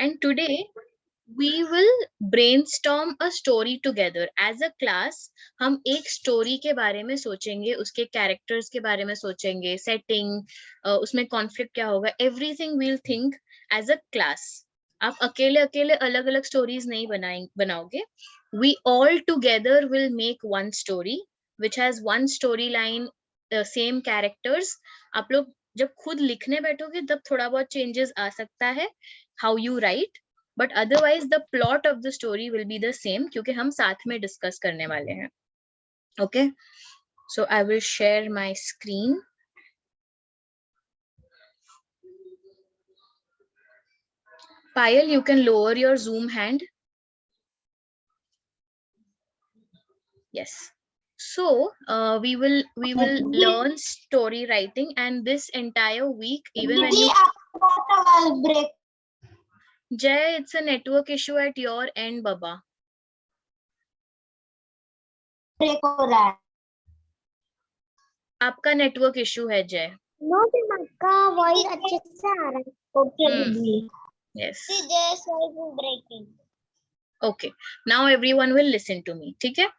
and today we will brainstorm a story together as a class. हम एक story के बारे में सोचेंगे, उसके कैरेक्टर्स के बारे में सोचेंगे, सेटिंग, उसमें कॉन्फ्लिक्ट क्या होगा, everything we'll think as a class. आप अकेले अकेले अलग अलग स्टोरीज नहीं बनाओगे. We all together will make one story which has one storyline, same characters. आप लोग जब खुद लिखने बैठोगे तब थोड़ा बहुत चेंजेस आ सकता है how you write, but otherwise the plot of the story will be the same क्योंकि हम साथ में डिस्कस करने वाले हैं. Okay, so I will share my screen. Payal, you can lower your Zoom hand. Yes. So we will learn story writing, and this entire week, even when you break. Jay, it's a network issue at your end, Baba. Break हो रहा है. आपका network issue है जय. No, आपका voice अच्छे से आ रहा है. Okay, दीदी. Yes. See, Jay's voice is breaking. Okay. Now everyone will listen to me. ठीक है?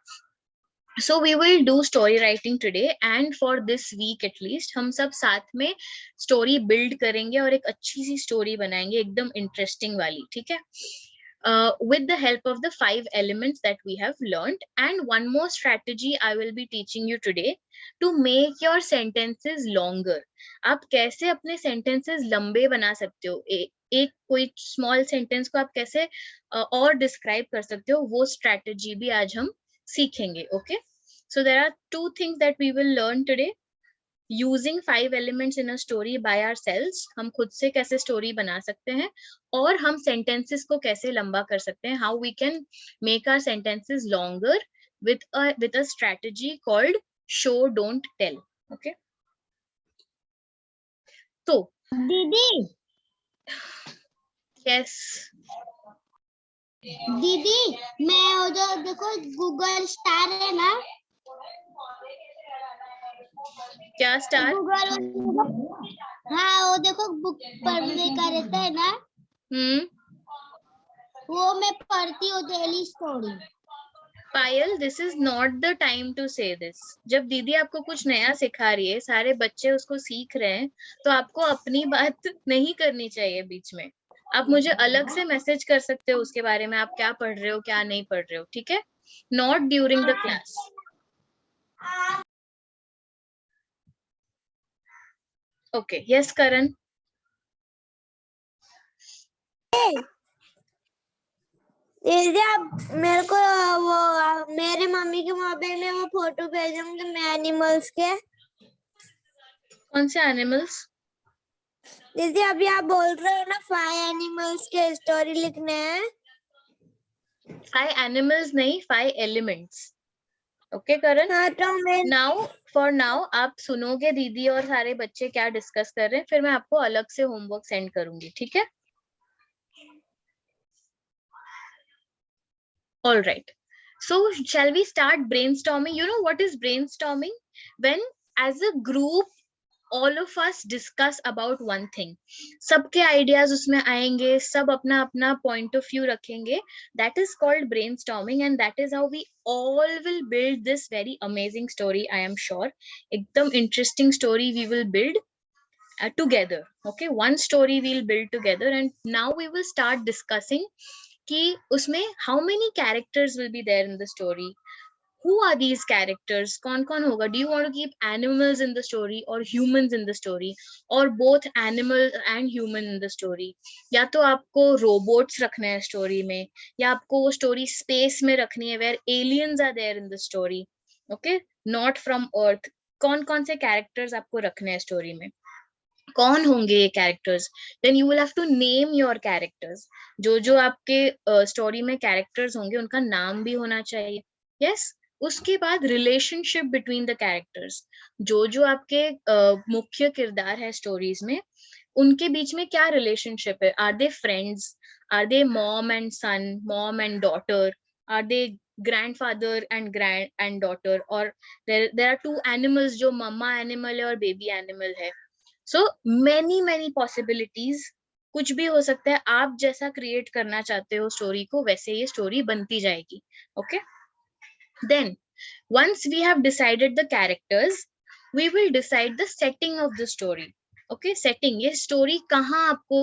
So we will do story writing today, and for this week at least हम सब साथ में story build करेंगे और एक अच्छी सी story बनाएंगे एकदम interesting वाली. ठीक है? With the help of the 5 elements that we have learned, and one more strategy I will be teaching you today to make your sentences longer. आप कैसे अपने sentences लंबे बना सकते हो, एक कोई small sentence को आप कैसे और describe कर सकते हो, वो strategy भी आज हम सीखेंगे. Okay, so there are 2 things that we will learn today. Using 5 elements in a story by ourselves, हम खुद से कैसे story बना सकते हैं, और हम sentences को कैसे लंबा कर सकते हैं, how we can make our sentences longer with a strategy called show don't tell. Okay, so दीदी. yes, दीदी, मैं उधर देखो गूगल स्टार है ना. क्या स्टार? गूगल. हाँ, वो देखो बुक पढ़ने का रहता है ना. वो मैं पढ़ती हूँ daily story. Payal, this is not the time to say this. जब दीदी आपको कुछ नया सिखा रही है, सारे बच्चे उसको सीख रहे हैं, तो आपको अपनी बात नहीं करनी चाहिए बीच में. आप मुझे अलग से मैसेज कर सकते हो उसके बारे में, आप क्या पढ़ रहे हो क्या नहीं पढ़ रहे हो. ठीक है? Not during the class. Okay, yes Karan. दीदी, आप मेरे को वो मेरे मम्मी के मोबाइल में वो फोटो भेजोगे मैं एनिमल्स के. कौन से एनिमल्स? दीदी, अभी आप बोल रहे हो ना 5 एनिमल्स के स्टोरी लिखने हैं. 5 एनिमल्स नहीं, 5 एलिमेंट्स. ओके करण. हाँ, तो मैं फॉर नाउ आप सुनोगे दीदी और सारे बच्चे क्या डिस्कस कर रहे हैं, फिर मैं आपको अलग से होमवर्क सेंड करूंगी. ठीक है? All right. So shall we start brainstorming? You know what is brainstorming? When as a group all of us discuss about one thing. सबके ideas उसमें आएंगे, सब अपना अपना point of view रखेंगे. That is called brainstorming, and that is how we all will build this very amazing story. I am sure. एकदम interesting story we will build together. Okay, one story we'll build together, and now we will start discussing कि उसमें how many characters will be there in the story, who are these characters, कौन कौन होगा. Do you want to keep animals in the story or humans in the story, or both animal and human in the story, या तो आपको robots रखना है story में, या आपको वो story space में रखनी है where aliens are there in the story. Okay, not from earth. कौन कौन से characters आपको रखने हैं story में, कौन होंगे ये characters. Then you will have to name your characters. जो जो आपके स्टोरी में कैरेक्टर्स होंगे उनका नाम भी होना चाहिए. यस. उसके बाद रिलेशनशिप बिटवीन द कैरेक्टर्स. जो जो आपके मुख्य किरदार है स्टोरीज में, उनके बीच में क्या रिलेशनशिप है. Are they friends, are they mom and son, mom and daughter, are they grandfather and daughter, और देयर आर 2 एनिमल्स जो मम्मा एनिमल है और बेबी एनिमल है. So many possibilities. कुछ भी हो सकता है, आप जैसा क्रिएट करना चाहते हो स्टोरी को वैसे ये स्टोरी बनती जाएगी. Okay, then once we have decided the characters, we will decide the setting of the story. Okay, setting, ये story कहाँ आपको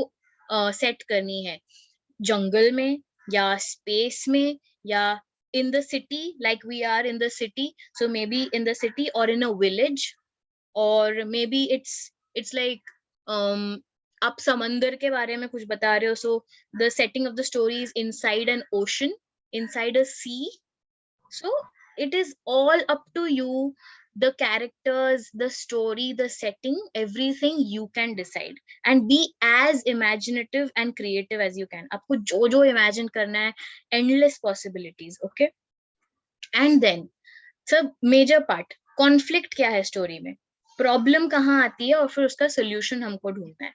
set करनी है, जंगल में या space में या in the city, like we are in the city, so maybe in the city or in a village, or maybe it's like आप समंदर के बारे में कुछ बता रहे हो, so the setting of the story is inside an ocean, inside a sea. So it is all up to you, the characters, the story, the setting, everything you can decide, and be as imaginative and creative as you can. आपको जो जो imagine करना है, endless possibilities. Okay, and then सब major part, conflict क्या है story में, problem कहाँ आती है और फिर उसका solution हमको ढूंढना है.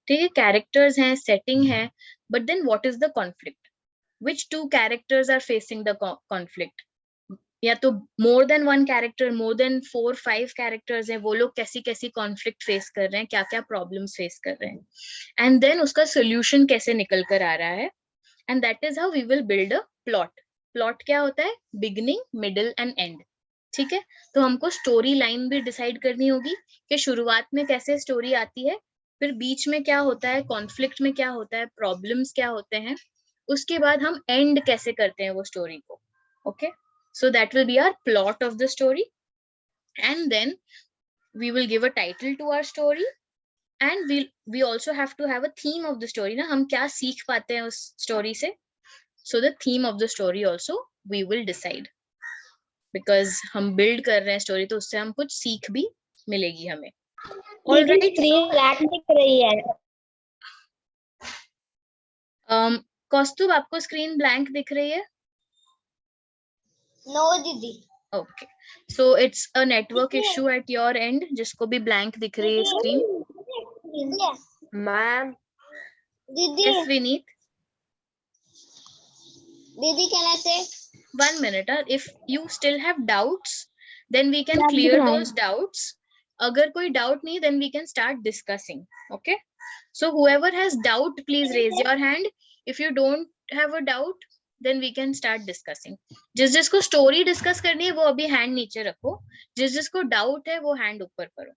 ठीक है, characters हैं, setting है, but then what is the conflict, which two characters are facing the conflict, या तो more than one character, more than 4-5 characters हैं, वो लोग कैसी कैसी कॉन्फ्लिक्ट फेस कर रहे हैं, क्या क्या प्रॉब्लम्स फेस कर रहे हैं, एंड देन उसका सोल्यूशन कैसे निकल कर आ रहा है, and that is how we will build a plot. Plot क्या होता है, बिगिनिंग, मिडिल एंड एंड. ठीक है, तो हमको स्टोरी लाइन भी डिसाइड करनी होगी कि शुरुआत में कैसे स्टोरी आती है, फिर बीच में क्या होता है, कॉन्फ्लिक्ट में क्या होता है, प्रॉब्लम्स क्या होते हैं, उसके बाद हम एंड कैसे करते हैं वो स्टोरी को. Okay, so that will be our plot of the story, and then we will give a title to our story, and we also have to have a theme of the story ना, हम क्या सीख पाते हैं उस story से. So the theme of the story also we will decide, because हम build कर रहे हैं story, तो उससे हम कुछ सीख भी मिलेगी हमें. All right, स्क्रीन ब्लैक दिख रही है. कौस्तुभ, आपको स्क्रीन ब्लैंक दिख रही है? नो दीदी. Okay, so it's a network issue at your end, जिसको भी blank दिख रही है screen. मैम. दीदी. Yes, Vineet. दीदी can I say? 1 minute. If you still have doubts, then we can clear those doubts. अगर कोई doubt नहीं, then we can start discussing. Okay. So whoever has doubt, please raise your hand. If you don't have a doubt, then we can start discussing. जिस जिसको story discuss करनी है वो अभी hand नीचे रखो. जिस जिसको doubt है वो hand ऊपर करो.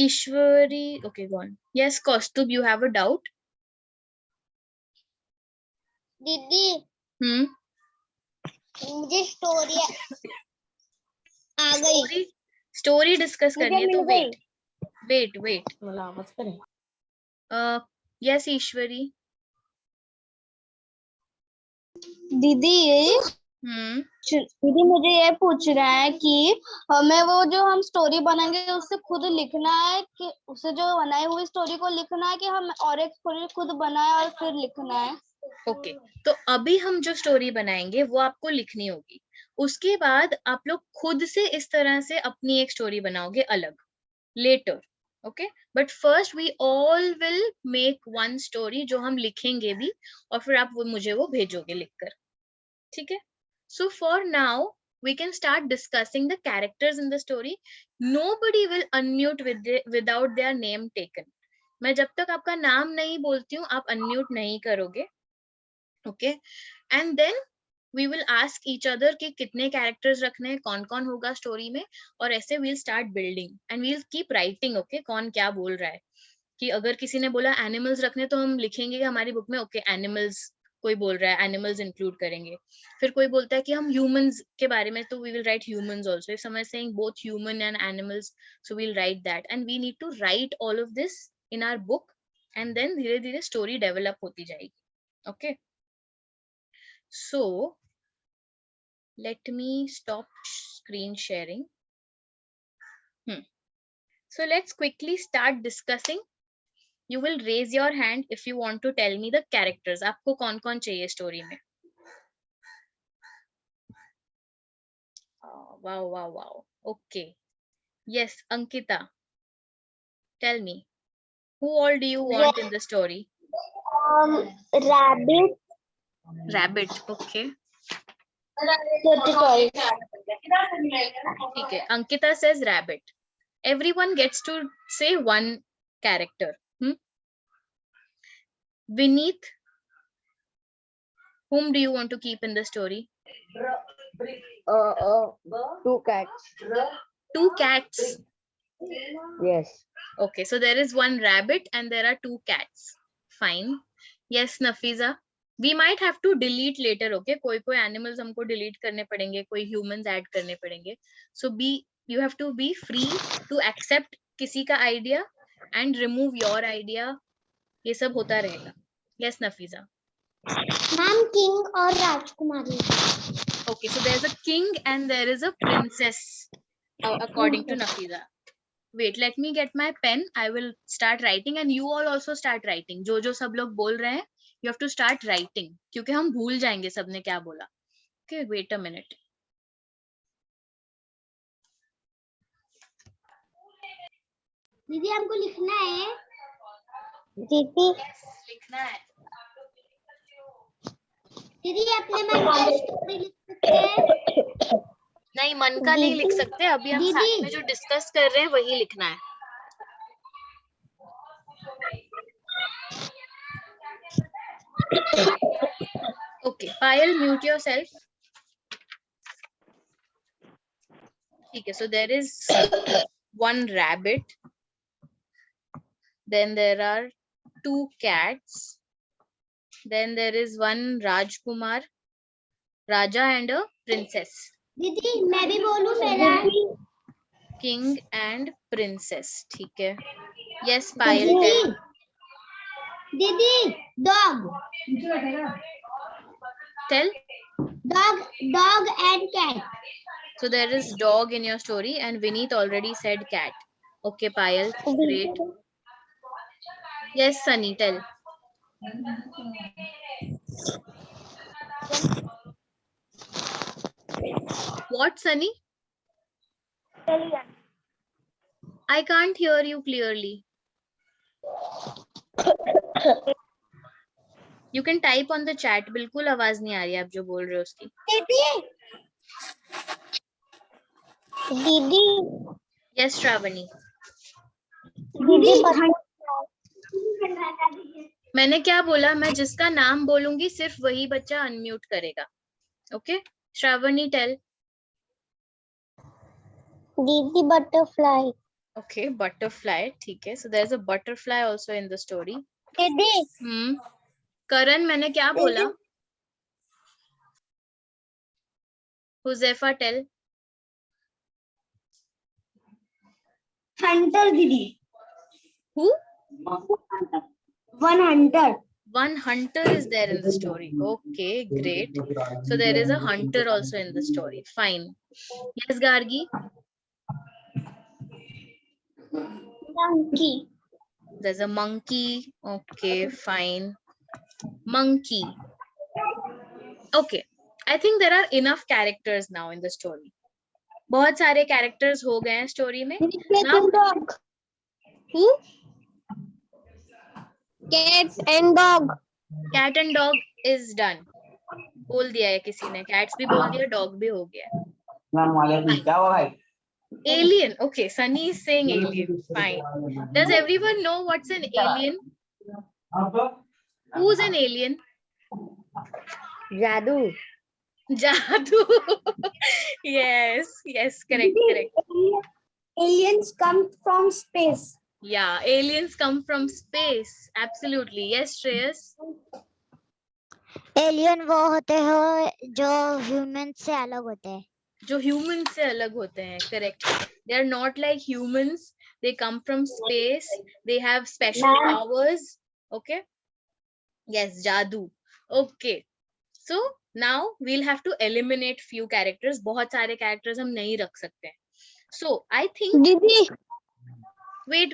Ishwari, okay, go on. Yes, Kaustubh, you have a doubt? दीदी. मुझे स्टोरी आ गई. स्टोरी डिस्कस करनी है तो वेट. यस ईश्वरी. दीदी. दीदी मुझे ये पूछ रहा है कि हमें वो जो हम स्टोरी बनाएंगे उससे खुद लिखना है कि उससे जो बनाई हुई स्टोरी को लिखना है कि हम और एक स्टोरी खुद बनाए और फिर लिखना है. ओके, तो अभी हम जो स्टोरी बनाएंगे वो आपको लिखनी होगी. उसके बाद आप लोग खुद से इस तरह से अपनी एक स्टोरी बनाओगे अलग letter. Okay, but first we all will make one story जो हम लिखेंगे भी, और फिर आप मुझे वो भेजोगे लिखकर. ठीक है, so for now we can start discussing the characters in the story. Nobody will unmute without their name taken. मैं जब तक आपका नाम नहीं बोलती हूँ आप unmute नहीं करोगे. Okay, and then we will ask each other कि कितने characters रखने हैं, कौन कौन होगा स्टोरी में, और ऐसे we'll start building and we'll keep writing. Okay, कौन क्या बोल रहा है, कि अगर किसी ने बोला एनिमल्स रखने तो हम लिखेंगे हमारी बुक में ओके एनिमल्स, कोई बोल रहा है एनिमल्स इंक्लूड करेंगे. फिर कोई बोलता है कि हम ह्यूमंस के बारे में, तो we will write humans also. If some is saying both human and animals, so we will write that, and we need to write all of this in our book, and then धीरे धीरे story develop होती जाएगी. Okay, so let me stop screen sharing. So let's quickly start discussing. You will raise your hand if you want to tell me the characters. आपको कौन कौन चाहिए story में? Wow. Okay. Yes, Ankita. Tell me. Who all do you want in the story? Rabbit. Rabbit. Okay. Sorry. ठीक है. Ankita says rabbit. Everyone gets to say one character. Vineet, whom do you want to keep in the story? Two cats. Two cats. Yes. Okay, so there is one rabbit and there are two cats. Fine. Yes, Nafiza. We might have to delete later, okay? कोई animals हमको delete करने पड़ेंगे, कोई humans add करने पड़ेंगे. So you have to be free to accept किसी का idea and remove your idea. ये सब होता रहेगा. Yes, Nafiza. मैम किंग और राजकुमारी. Okay, so there's a king and there is a princess, according to Nafiza. Wait, let me get my pen. I will start writing and you all also start writing. जो सब लोग बोल रहे हैं, you have to start writing. क्योंकि हम भूल जाएंगे सबने क्या बोला. Okay, wait a minute. दीदी हमको लिखना है. दीदी. Yes, लिखना है. दीदी अपने मन का स्टोरी लिख सकते हैं. नहीं, मन का नहीं लिख सकते. अभी हम साथ में जो डिस्कस कर रहे हैं वही लिखना है. Okay, Payal, mute yourself. Okay, so there is one rabbit. Then there are two cats. Then there is one Rajkumar, Raja and a princess. दीदी मैं भी बोलूं मेरा. King and princess. ठीक है. Yes, Payal, tell. दीदी dog. Tell. Dog and cat. So there is dog in your story and Vineet already said cat. Okay, Payal, great. Yes, Sunny, tell. What, Sunny? I can't hear you clearly. You can type on the chat. बिल्कुल आवाज नहीं आ रही आप जो बोल रहे हो उसकी. दीदी. Yes, Shravani. दीदी मैंने क्या बोला? मैं जिसका नाम बोलूंगी सिर्फ वही बच्चा अनम्यूट करेगा. Okay? Shravani, tell. दीदी butterfly. Okay, butterfly. ठीक है. So there's a butterfly also in the story. दीदी. Karan, मैंने क्या बोला? Huzefa, tell. Hunter दीदी. Who? One hunter. One hunter is there in the story. Okay, great. So there is a hunter also in the story. Fine. Yes, Gargi. Monkey. There's a monkey. Okay, fine. Monkey. Okay. I think there are enough characters now in the story. बहुत सारे characters हो गए हैं story में. Now, dog. Cat and dog. Cat and dog is done. बोल दिया है किसी ने. Cats भी बोल दिया, dog भी हो गया. Alien. Okay, Sunny is saying alien. Fine. Does everyone know what's an alien? Who's an alien? Jadoo. Jadoo. Yes, correct. Aliens come from space. Yeah, aliens come from space. Absolutely. Yes, Shreyas. Alien वो होते हैं जो humans से अलग होते हैं. जो humans से अलग होते हैं. Correct. They are not like humans. They come from space. They have special powers. Okay. Yes, Jadoo. Okay. So now we'll have to eliminate few characters. बहुत सारे characters हम नहीं रख सकते. So I think. दीदी. Wait.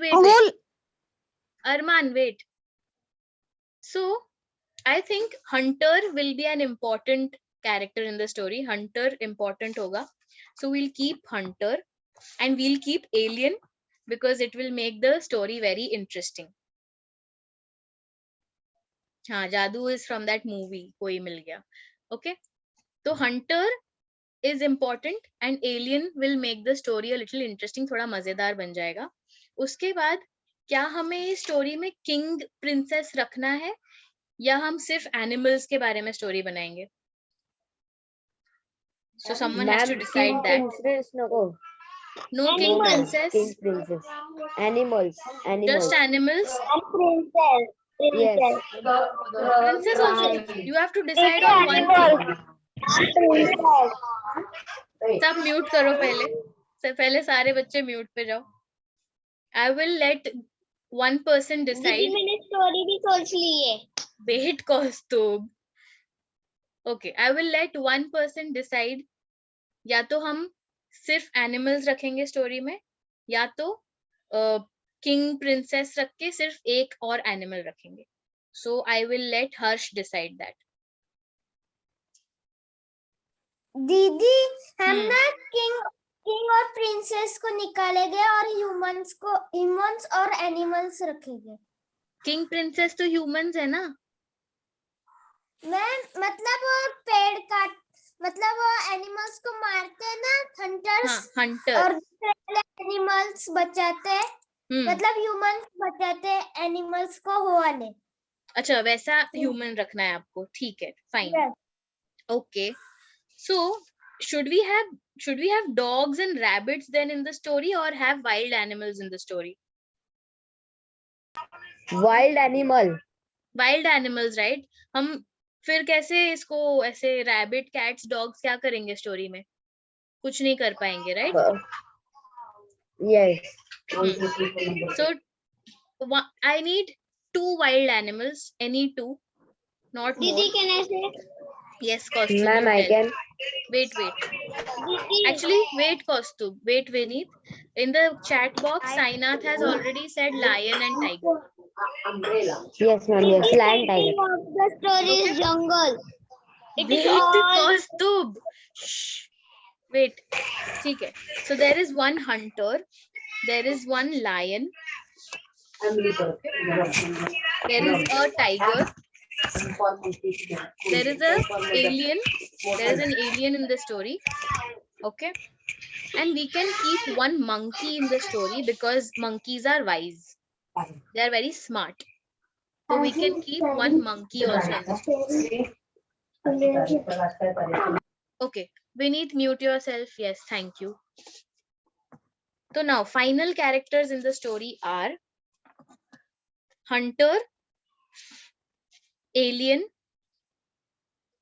Arman, wait. So I think Hunter will be an important character in the story. Hunter important hoga. So we'll keep Hunter and we'll keep Alien because it will make the story very interesting. हाँ, Jadoo is from that movie. कोई मिल गया. Okay. So Hunter is important and alien will make the story a little interesting, थोड़ा मजेदार बन जाएगा. उसके बाद क्या हमें इस स्टोरी में किंग प्रिंसेस रखना है या हम सिर्फ एनिमल्स के बारे में स्टोरी बनाएंगे? So someone has to decide King that. princess, no. No king Animals. princess, King princess. Animals. just animals. And princess. Yes. Princess also. You have to decide on one thing. Princess. सब mute करो पहले. पहले सारे बच्चे mute पे जाओ. I will let one person दीदी decide. मैंने स्टोरी भी सोच ली है. Wait, Kaustubh. Okay, I will let one person decide. या तो हम सिर्फ एनिमल्स रखेंगे स्टोरी में या तो किंग प्रिंसेस रख के सिर्फ एक और एनिमल रखेंगे. So I will let Harsh decide that. दीदी हम ना किंग और प्रिंसेस को निकालेंगे और ह्यूमंस और एनिमल्स रखेंगे. किंग प्रिंसेस तो ह्यूमंस है ना. मैम मतलब वो पेड़ काट मतलब वो एनिमल्स को मारते हैं ना हंटर्स. हाँ, हंटर. और एनिमल्स बचाते हैं. मतलब ह्यूमंस बचाते हैं एनिमल्स को वो वाले. अच्छा वैसा ह्यूमन रखना है आपको. ठीक है, fine. Okay. So should we have dogs and rabbits then in the story or have wild animals in the story? Wild animal. Wild animals, right? हम फिर कैसे इसको ऐसे रैबिट कैट्स डॉग्स क्या करेंगे स्टोरी में? कुछ नहीं कर पाएंगे, right? Yes. So I need 2 wild animals, any 2, not more. दीदी can I say? Yes, Kaustubh. Ma'am, I can. Wait. Actually, wait, Kaustubh. Wait, Vineet. In the chat box, Sainath has already said lion and tiger. Yes, ma'am. Yes, lion, tiger. The story is jungle. Wait, Kaustubh. Shh. Wait. ठीक है. So there is one hunter. There is one lion. There is a tiger. There is an alien. There is an alien in the story. Okay. And we can keep one monkey in the story because monkeys are wise. They are very smart. So we can keep one monkey also in the story. Okay. Vineet, mute yourself. Yes, thank you. So now final characters in the story are hunter, alien,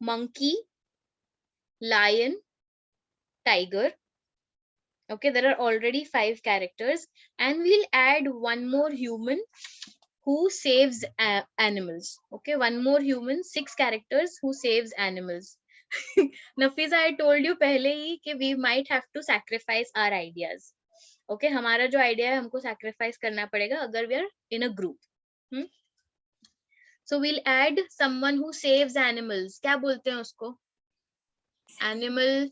monkey, lion, tiger. Okay, there are already 5 characters and we'll add one more human who saves animals. Okay, one more human, 6 characters who saves animals. Nafiza, I told you पहले ही कि we might have to sacrifice our ideas. Okay, हमारा जो idea है हमको sacrifice करना पड़ेगा अगर we are in a group. So we'll add someone who saves animals. क्या बोलते हैं उसको? Animal.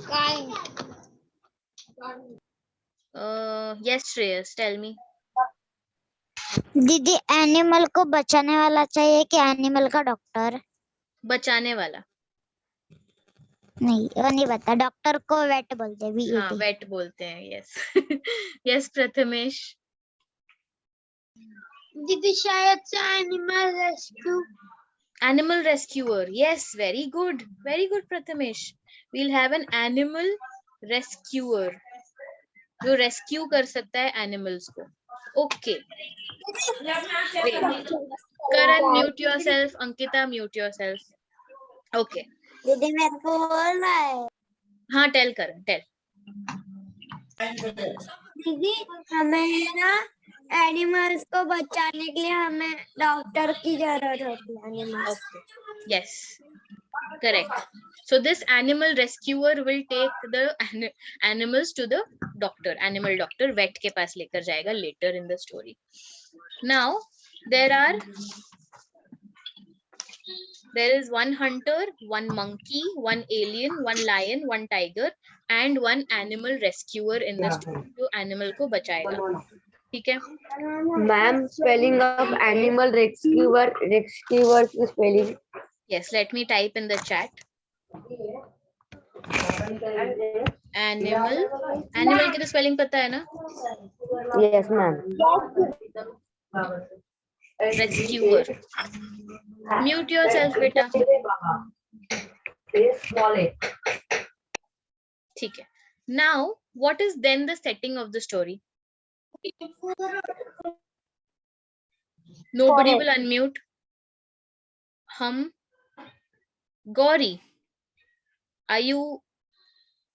Kind. Yes, Shreyas, tell me. दीदी एनिमल को बचाने वाला चाहिए कि एनिमल का डॉक्टर? बचाने वाला. नहीं वो नहीं बता. डॉक्टर को वेट बोलते हैं. हाँ, वेट बोलते हैं. Yes. Yes, Prathamesh. दीदी शायद से animal rescue. Animal rescuer. Yes, very good. Very good, Prathamesh. We'll have an animal rescuer. जो rescue कर सकता है animals को. Okay. Wait. Karan, mute yourself. Ankita, mute yourself. Okay. दीदी मेरे को बोल रहा है. हाँ, tell Karan, tell. दीदी हमें ना एनिमल्स को बचाने के लिए हमें डॉक्टर की जरूरत होती है. Animals. Okay. Yes. Correct. So this animal rescuer will take the animals to the doctor. Animal doctor vet के पास लेकर जाएगा later in the story. Now there is one hunter, one monkey, one alien, one lion, one tiger, and one animal rescuer in the story जो animal को बचाएगा. ठीक है? Ma'am, spelling of animal rescuer spelling. Yes, let me type in the chat. Animal, animal की तो spelling पता है ना? Yes, ma'am. Rescuer. Mute yourself बेटा. ठीक है. Now what is then the setting of the story? Nobody will unmute. Hum. Gauri, are you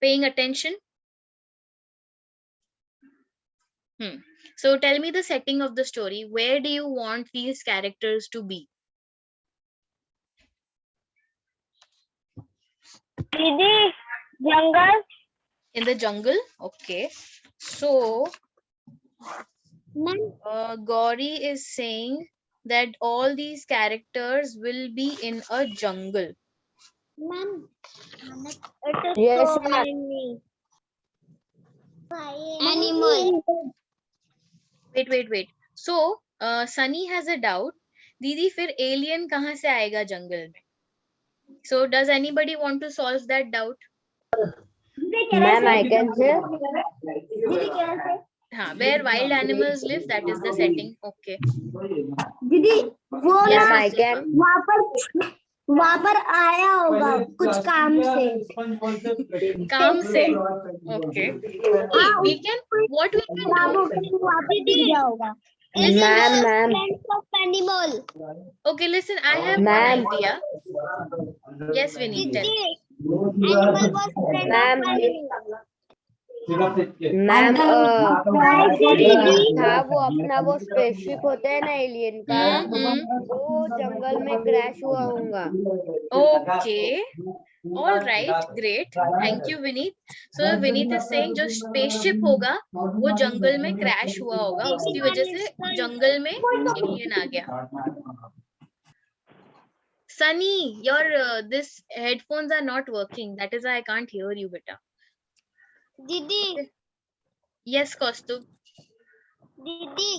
paying attention? So tell me the setting of the story. Where do you want these characters to be? दीदी जंगल. In the jungle? Okay. So Gauri is saying that all these characters will be in a jungle. Yes, ma'am. Animal. Wait. So Sunny has a doubt. दीदी फिर alien कहाँ से आएगा जंगल में? So does anybody want to solve that doubt? Ma'am, I can say. हाँ, where wild animals live, that is the setting. Okay. दीदी वो Yes, Ma'am, I Mr. can. वहाँ पर आया होगा कुछ काम से. काम से. Okay. We can, what we can do? होगा. Ma'am. Animal. Okay, listen, I have one Ma'am. idea. Yes, Vinny, tell. Animal was friend Ma'am. of animal. Ma'am Vineet था वो अपना वो स्पेसशिप होता है ना एलियन का, वो जंगल में क्रैश हुआ होगा. Okay. All right, great. Thank you, Vineet. So Vineet is saying जो spaceship होगा वो जंगल में क्रैश हुआ होगा, उसकी वजह से जंगल में एलियन आ गया. Sunny, your this headphones are not working. That is why I can't hear you, beta. दीदी Yes, Kaustubh. दीदी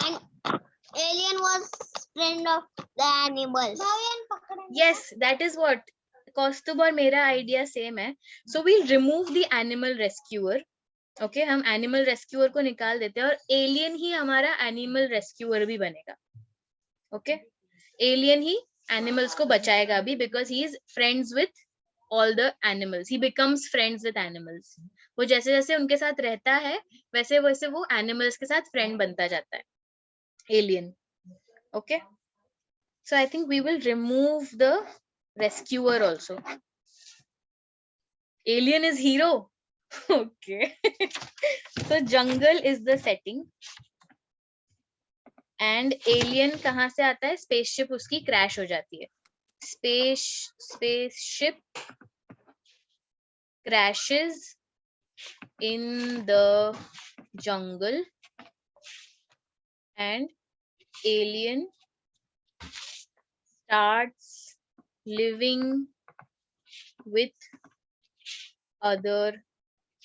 and alien was friend of the animals. Yes, that is what Kaustubh और मेरा idea same है. So we'll remove the animal rescuer. Okay, हम animal rescuer को निकाल देते हैं और alien ही हमारा animal rescuer भी बनेगा. Okay, alien ही animals को बचाएगा भी because he is friends with all the animals. He becomes friends with animals. वो जैसे जैसे उनके साथ रहता है वैसे वैसे वो animals के साथ friend बनता जाता है. Alien. Okay. So I think we will remove the rescuer also. Alien is hero. Okay. So jungle is the setting. And alien कहाँ से आता है? Spaceship उसकी crash हो जाती है. Spaceship crashes in the jungle and alien starts living with other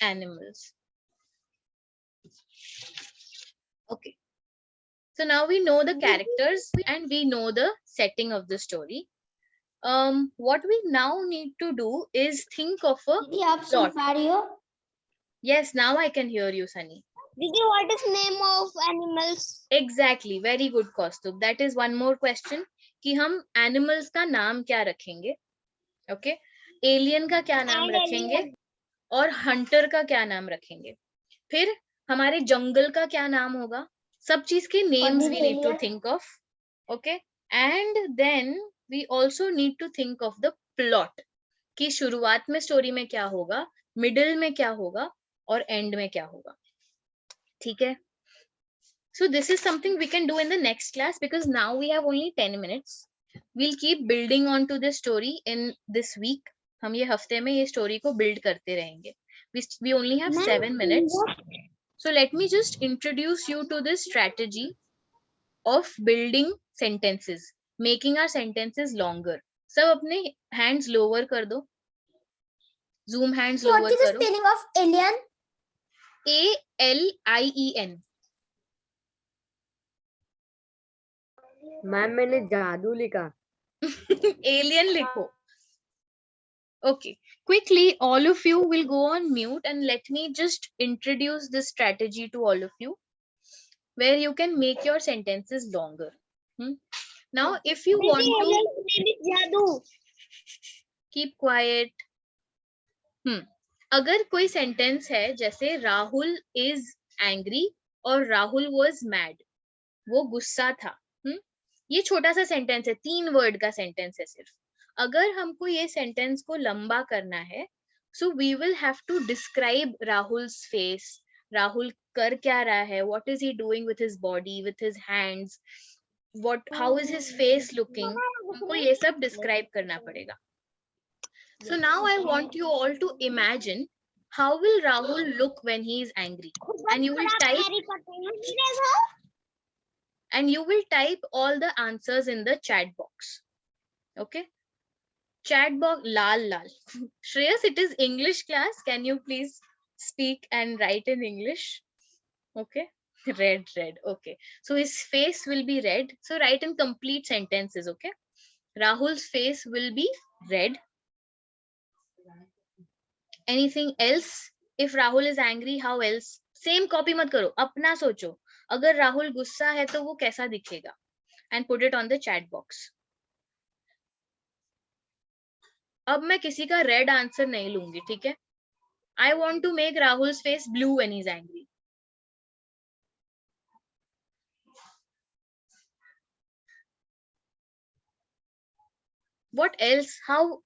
animals. Okay. So now we know the characters and we know the setting of the story. What we now need to do is think of a plot. Yes, now I can hear you, Sunny. Didi, what is name of animals? Exactly, very good, Kaustubh. That is one more question कि हम animals का नाम क्या रखेंगे? Okay, alien का क्या नाम रखेंगे और hunter का क्या नाम रखेंगे? फिर हमारे जंगल का क्या नाम होगा? सब चीज के names we need to think of. Okay, and then we also need to think of the plot कि शुरुआत में story में क्या होगा, middle में क्या होगा और end में क्या होगा. ठीक है? So this is something we can do in the next class because now we have only 10 minutes. We'll keep building on to this story in this week. हम ये हफ्ते में ये story को build करते रहेंगे. We only have 7 minutes. So let me just introduce you to this strategy of building sentences, making our sentences longer. सब अपने hands lower कर दो. Zoom hands lower What is the करो. spelling of alien? ALIEN. Ma'am मैंने जादू लिखा. Alien लिखो. Okay, quickly, all of you will go on mute and let me just introduce this strategy to all of you, where you can make your sentences longer. Now, if you want to जादू keep quiet, अगर कोई sentence है जैसे Rahul is angry और Rahul was mad, वो गुस्सा था, ये छोटा सा सेंटेंस है, 3 वर्ड का सेंटेंस है सिर्फ. अगर हमको ये सेंटेंस को लंबा करना है, so we will have to describe Rahul's face. Rahul कर क्या रहा है, what is he doing with his body, with his hands, what, how is his face looking, हमको ये सब डिस्क्राइब करना पड़ेगा. So now I want you all to imagine how will Rahul look when he is angry, and you will type all the answers in the chat box. Okay, chat box. Lal. Shreyas, it is English class, can you please speak and write in English? Okay, red. Okay, so his face will be red, so write in complete sentences. Okay, Rahul's face will be red. Anything else? If Rahul is angry, how else? Same copy मत करो, अपना सोचो. अगर राहुल गुस्सा है तो वो कैसा दिखेगा, and put it on the chat box. अब मैं किसी का रेड आंसर नहीं लूंगी, ठीक है? I want to make Rahul's face blue when he's angry. What else?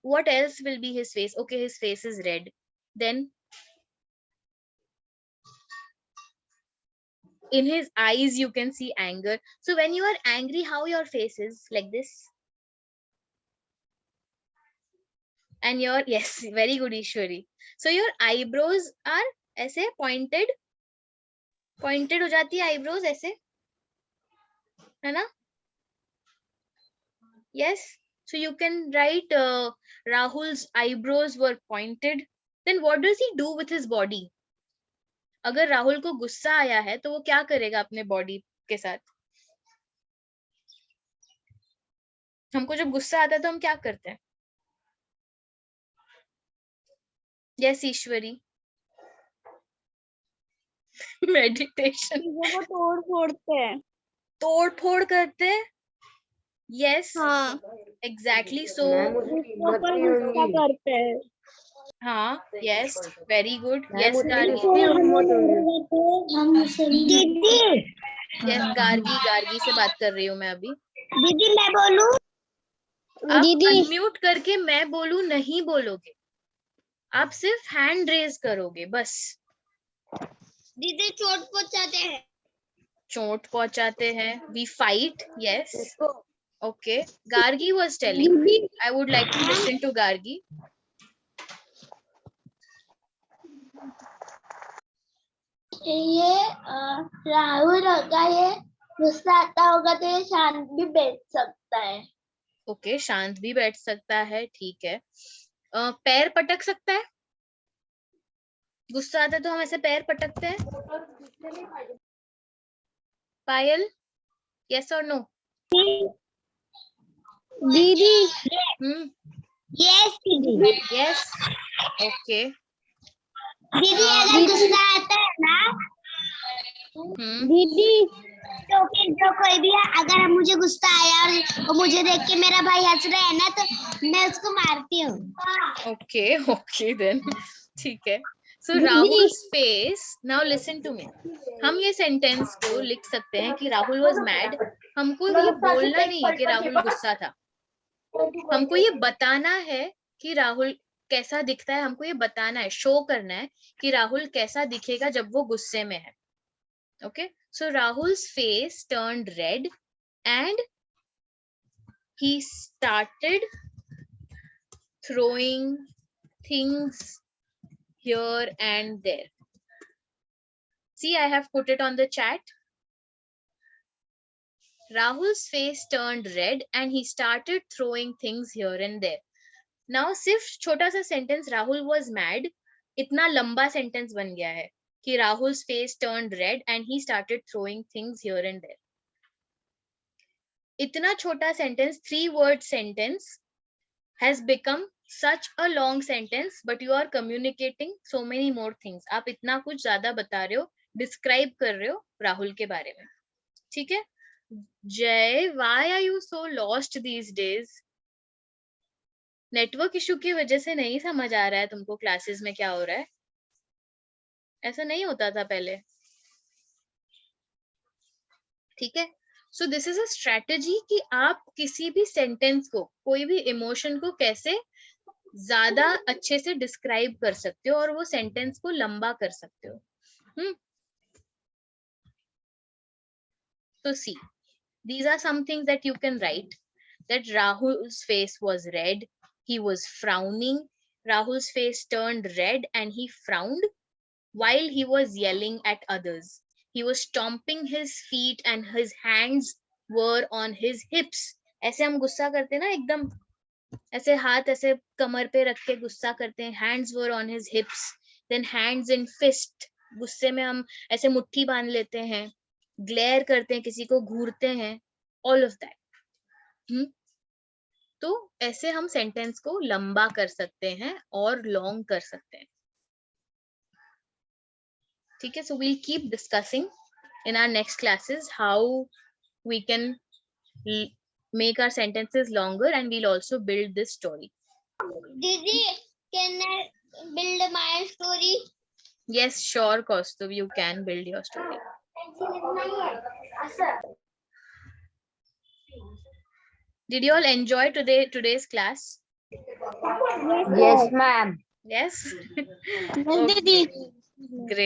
What else will be his face? Okay, his face is red. Then in his eyes you can see anger. So when you are angry, how your face is? Like this. And your, yes, very good, Ishwari. So your eyebrows are ऐसे pointed हो जाती है eyebrows ऐसे, है ना? Yes. So you can write Rahul's eyebrows were pointed. Then what does he do with his body? अगर राहुल को गुस्सा आया है तो वो क्या करेगा अपने बॉडी के साथ? हमको जब गुस्सा आता है तो हम क्या करते हैं? यस ईश्वरी. मेडिटेशन. वो तोड़ फोड़ करते हैं. यस, हाँ एग्जैक्टली. सो गुस्सा करते हैं. हाँ, yes, very good. Yes Gargi. दीदी, यस गार्गी से बात कर रही हूँ मैं अभी. दीदी मैं बोलूं? आप दीदी अनम्यूट करके मैं बोलूं नहीं बोलोगे, आप सिर्फ हैंड रेज करोगे बस. दीदी चोट पहुंचाते हैं. We fight. Yes, okay. Gargi was telling. I would like to listen to Gargi. ये राहुल होगा, ये गुस्सा आता होगा तो ये शांत भी बैठ सकता है. ओके, शांत भी बैठ सकता है, ठीक है. पैर पटक सकता है. गुस्सा आता है तो हम ऐसे पैर पटकते हैं. पायल, यस और नो? दीदी यस दीदी, यस, ओके. दीदी अगर गुस्सा आता है ना दीदी, तो फिर जो कोई भी अगर मुझे गुस्सा आया और मुझे देख के मेरा भाई हंस रहा है ना, तो मैं उसको मारती हूँ. ओके देन, ठीक है. So Rahul's face. Now listen to me. हम ये सेंटेंस को लिख सकते हैं कि राहुल वाज मैड. हमको ये बोलना नहीं है कि राहुल गुस्सा था, हमको ये बताना है कि राहुल कैसा दिखता है. हमको ये बताना है, शो करना है कि राहुल कैसा दिखेगा जब वो गुस्से में है. Okay, so Rahul's face turned red and he started throwing things here and there. See, I have put it on the chat. Rahul's face turned red and he started throwing things here and there. Now सिर्फ छोटा सा sentence Rahul was mad, इतना लंबा sentence बन गया है कि Rahul's face turned red and he started throwing things here and there. इतना छोटा sentence, 3 word sentence has become such a long sentence but you are communicating so many more things. आप इतना कुछ ज्यादा बता रहे हो, डिस्क्राइब कर रहे हो राहुल के बारे में. ठीक है. जय, why are you so lost these days? Network issue की वजह से नहीं समझ आ रहा है तुमको क्लासेस में क्या हो रहा है? ऐसा नहीं होता था पहले. ठीक है. So this is a strategy कि आप किसी भी सेंटेंस को, कोई भी इमोशन को कैसे ज्यादा अच्छे से डिस्क्राइब कर सकते हो और वो सेंटेंस को लंबा कर सकते हो. तो सी, these are some things that you can write. That Rahul's face was red, he was frowning. Rahul's face turned red and he frowned while he was yelling at others. He was stomping his feet and his hands were on his hips. ऐसे हम गुस्सा करते हैं ना, एकदम ऐसे हाथ ऐसे कमर पे रख के गुस्सा करते हैं. Hands were on his hips. Then hands in fist. गुस्से में हम ऐसे मुट्ठी बांध लेते हैं, ग्लेयर करते हैं, किसी को घूरते हैं. All of that. तो ऐसे हम सेंटेंस को लंबा कर सकते हैं और लॉन्ग कर सकते हैं. ठीक है. So we'll keep discussing in our next classes how we can make our sentences longer, and we'll also build this story. Didi, can I build my story? Yes, sure, Kaustubh, you can build your story. Did you all enjoy today's class? Yes, ma'am. Yes. Didi. Great.